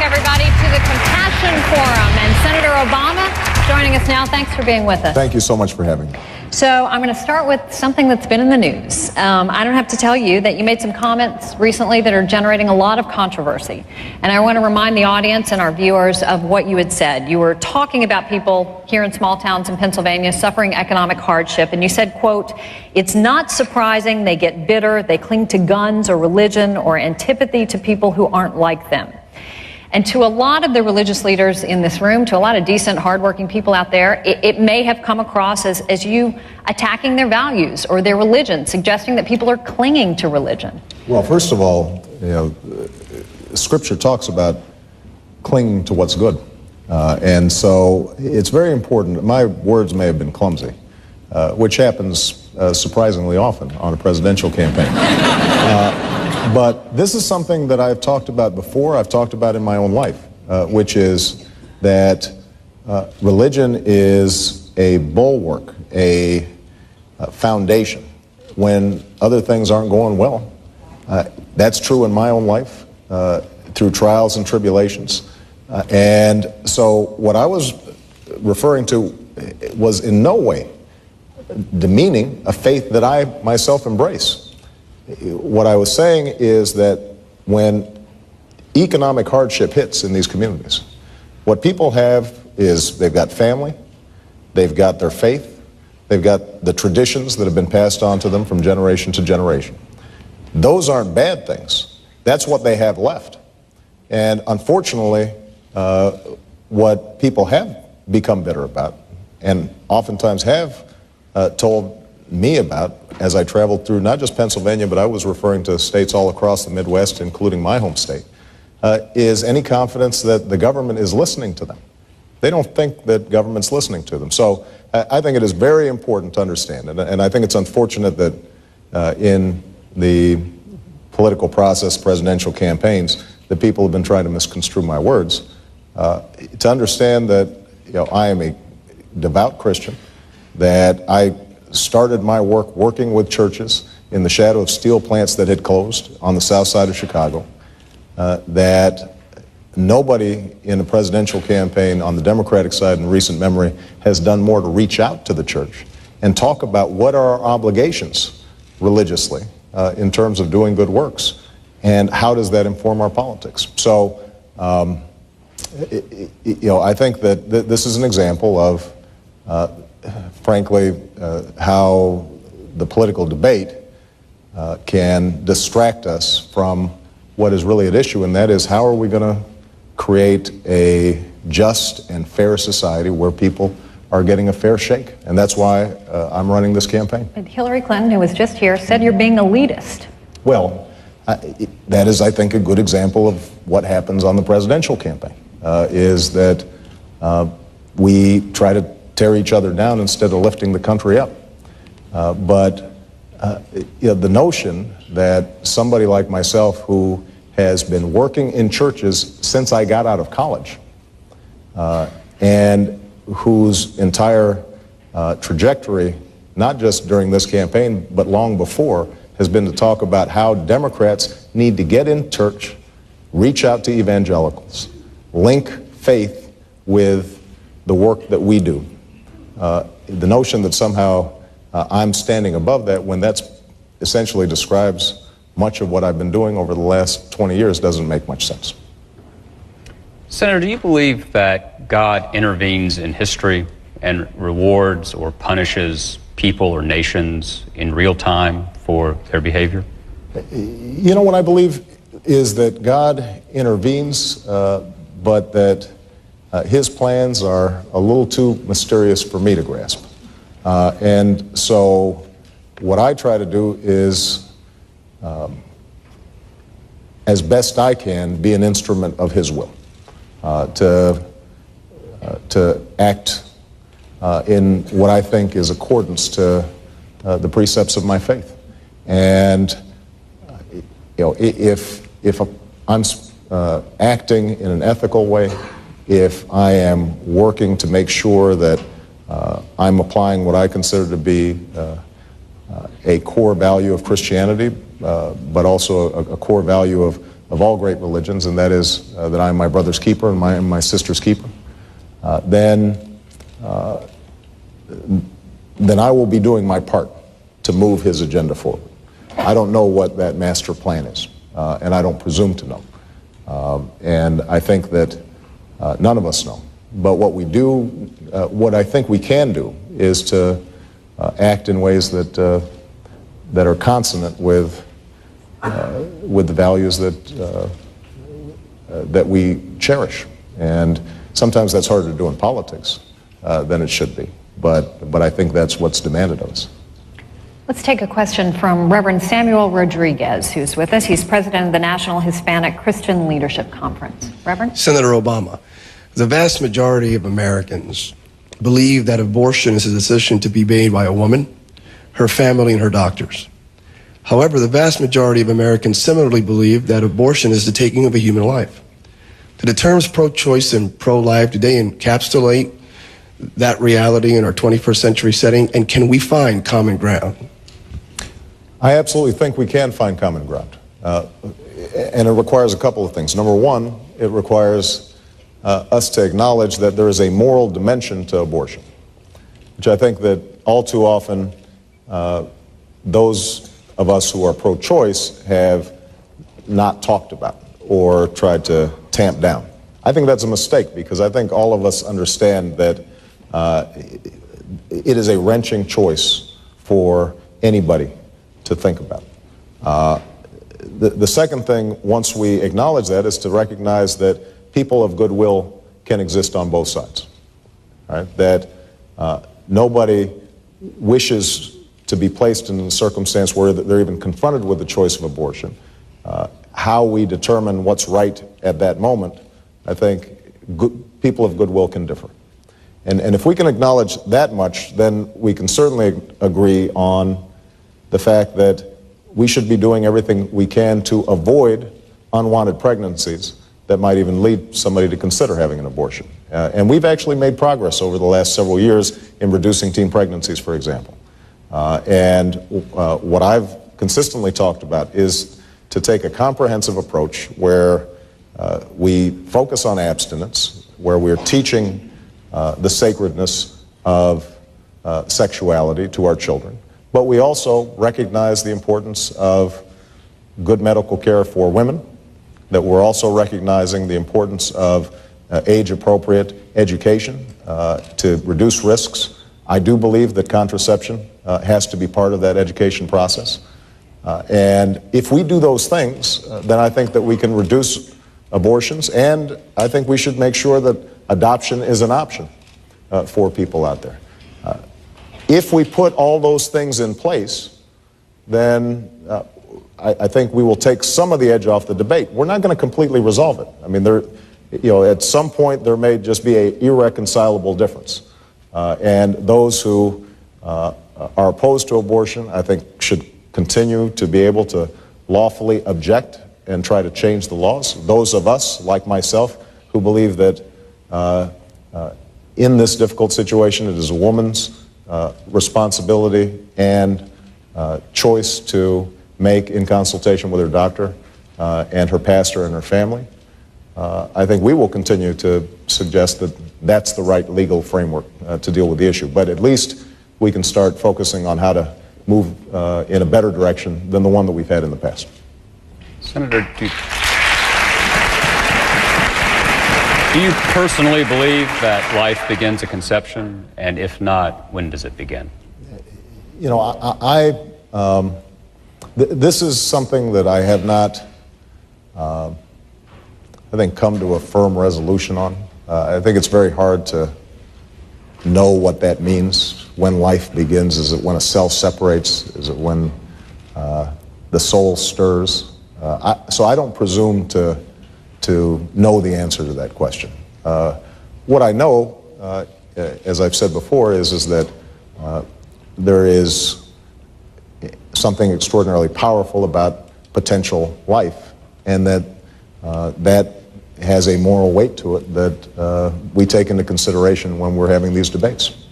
everybody, to the Compassion Forum. And Senator Obama joining us now. Thanks for being with us. Thank you so much for having me. So I'm going to start with something that's been in the news. I don't have to tell you that you made some comments recently that are generating a lot of controversy. And I want to remind the audience and our viewers of what you had said. You were talking about people here in small towns in Pennsylvania suffering economic hardship. And you said, quote, "It's not surprising they get bitter, they cling to guns or religion or antipathy to people who aren't like them." And to a lot of the religious leaders in this room, to a lot of decent, hardworking people out there, it may have come across as you attacking their values or their religion, suggesting that people are clinging to religion. Well, first of all, Scripture talks about clinging to what's good. And so it's very important. My words may have been clumsy, which happens surprisingly often on a presidential campaign. But this is something that I've talked about before, I've talked about in my own life, which is that religion is a bulwark, a foundation when other things aren't going well. That's true in my own life, through trials and tribulations. And so what I was referring to was in no way demeaning a faith that I myself embrace. What I was saying is that when economic hardship hits in these communities, what people have is they've got family, they've got their faith, they've got the traditions that have been passed on to them from generation to generation. Those aren't bad things. That's what they have left. And unfortunately, what people have become bitter about, and oftentimes have told me about as I traveled through not just Pennsylvania, but I was referring to states all across the Midwest, including my home state, is any confidence that the government is listening to them. They don't think that government's listening to them. So I think it is very important to understand, and I think it's unfortunate that in the political process, presidential campaigns, that people have been trying to misconstrue my words. To understand that I am a devout Christian, that I started my work working with churches in the shadow of steel plants that had closed on the south side of Chicago, that nobody in a presidential campaign on the Democratic side in recent memory has done more to reach out to the church and talk about what are our obligations religiously in terms of doing good works, and how does that inform our politics. So, I think that this is an example of frankly, how the political debate can distract us from what is really at issue, and that is how are we going to create a just and fair society where people are getting a fair shake. And that's why I'm running this campaign. But Hillary Clinton, who was just here, said you're being elitist. Well, that is, I think, a good example of what happens on the presidential campaign, is that we try to tear each other down instead of lifting the country up. But the notion that somebody like myself, who has been working in churches since I got out of college, and whose entire trajectory, not just during this campaign, but long before, has been to talk about how Democrats need to get in church, reach out to evangelicals, link faith with the work that we do. The notion that somehow I'm standing above that, when that's essentially describes much of what I've been doing over the last 20 years, doesn't make much sense. Senator, do you believe that God intervenes in history and rewards or punishes people or nations in real time for their behavior? What I believe is that God intervenes, but that his plans are a little too mysterious for me to grasp. And so what I try to do is, as best I can, be an instrument of his will, to act in what I think is accordance to the precepts of my faith. And if I'm acting in an ethical way, if I am working to make sure that I'm applying what I consider to be a core value of Christianity, but also a core value of of all great religions, and that is that I am my brother's keeper and my sister's keeper, then I will be doing my part to move his agenda forward. I don't know what that master plan is, and I don't presume to know. And I think that none of us know. But what we do, what I think we can do, is to act in ways that that are consonant with the values that that we cherish. And sometimes that's harder to do in politics than it should be. But I think that's what's demanded of us. Let's take a question from Reverend Samuel Rodriguez, who's with us. He's president of the National Hispanic Christian Leadership Conference. Reverend? Senator Obama, the vast majority of Americans believe that abortion is a decision to be made by a woman, her family, and her doctors. However, the vast majority of Americans similarly believe that abortion is the taking of a human life. Do the terms pro-choice and pro-life, do they encapsulate that reality in our 21st century setting, and can we find common ground? I absolutely think we can find common ground. And it requires a couple of things. Number one, it requires us to acknowledge that there is a moral dimension to abortion, which I think that all too often those of us who are pro-choice have not talked about or tried to tamp down. I think that's a mistake, because I think all of us understand that it is a wrenching choice for anybody to think about. The second thing, once we acknowledge that, is to recognize that people of goodwill can exist on both sides. Right? That nobody wishes to be placed in a circumstance where they're even confronted with the choice of abortion. How we determine what's right at that moment, I think people of goodwill can differ. And if we can acknowledge that much, then we can certainly agree on the fact that we should be doing everything we can to avoid unwanted pregnancies that might even lead somebody to consider having an abortion. And we've actually made progress over the last several years in reducing teen pregnancies, for example. And what I've consistently talked about is to take a comprehensive approach where we focus on abstinence, where we're teaching the sacredness of sexuality to our children. But we also recognize the importance of good medical care for women, that we're also recognizing the importance of age-appropriate education to reduce risks. I do believe that contraception has to be part of that education process. And if we do those things, then I think that we can reduce abortions, and I think we should make sure that adoption is an option for people out there. If we put all those things in place, then I think we will take some of the edge off the debate. We're not going to completely resolve it. I mean, at some point there may just be an irreconcilable difference. And those who are opposed to abortion, I think, should continue to be able to lawfully object and try to change the laws. Those of us, like myself, who believe that in this difficult situation it is a woman's responsibility and choice to make in consultation with her doctor and her pastor and her family, I think we will continue to suggest that that's the right legal framework to deal with the issue. But at least we can start focusing on how to move in a better direction than the one that we've had in the past. Senator, do you personally believe that life begins at conception? And if not, when does it begin? You know, this is something that I have not, I think, come to a firm resolution on. I think it's very hard to know what that means, when life begins. Is it when a cell separates? Is it when the soul stirs? So I don't presume to know the answer to that question. What I know, as I've said before, is that there is something extraordinarily powerful about potential life, and that that has a moral weight to it that we take into consideration when we're having these debates.